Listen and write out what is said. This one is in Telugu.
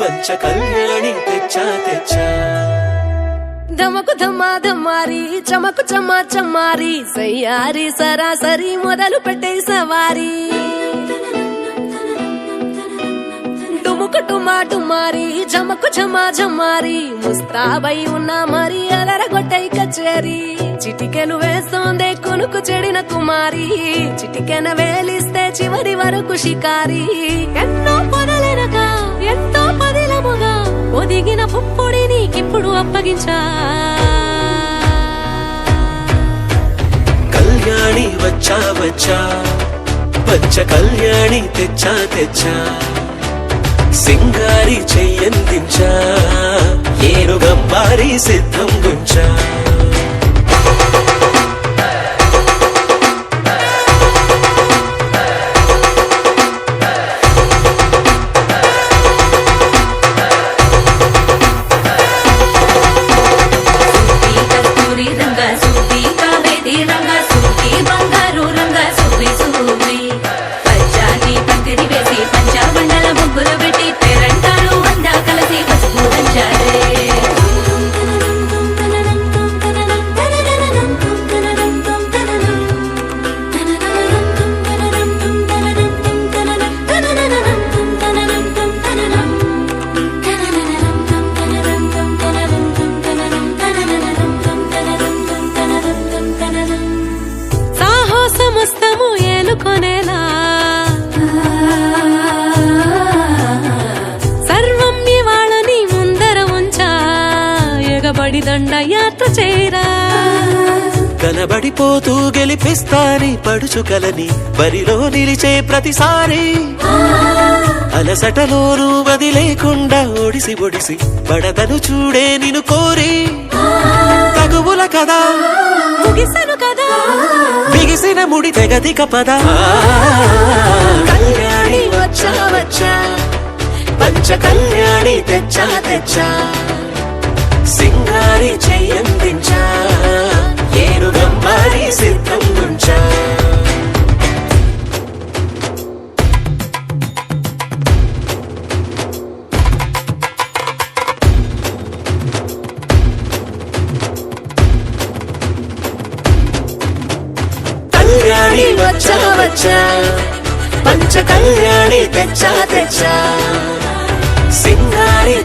పంచ కళ్యాణి తెచ్చా తెచ్చా ధమకు ధమ్మా ధమ్మారి చమకు చమ్మా చమ్మారి సయ్యారి సరాసరి మొదలు పెట్టే సవారీ డుముకు టుమా టుమారి జమకు ఝమా ఝమ్మారి ముస్తాబై ఉన్నా మరి అలరగొట్టై కచేరి చిటికెను వేస్తోందే కొనుకు చెడిన కుమారి చిటికెన వేలిస్తే చివరి వరకు షికారి ఎన్నో పొదలెనక ఎంతో పదిలముగా ఒదిగిన పుప్పొడి నీకిప్పుడు అప్పగించా కళ్యాణి వచ్చా వచ్చా పంచ కళ్యాణి తెచ్చా తెచ్చా సింగారి చెయ్యందించా ఏనుగంబారి సిద్ధం గుంచా దండయాత్ర చేరా కనబడిపోతూ గెలిపిస్తాని పడుచుకలని బరిలో నిలిచే ప్రతిసారి అలసటలోనూ వదిలేకుండా ఒడిసి ఒడిసి పడదను చూడే నిన్ను కోరి తగువుల కదా ముగిసను కదా బిగిసిన ముడి తెగదిక పద కళ్యాణి వచ్చా వచ్చా పంచ కళ్యాణి తెచ్చా తెచ్చా సింగారి చెయ్యందించా ఏనుగంబారి సిద్ధం గుంచా కళ్యాణి వచ్చా వచ్చా పంచ కళ్యాణి తెచ్చా తెచ్చా సింగారి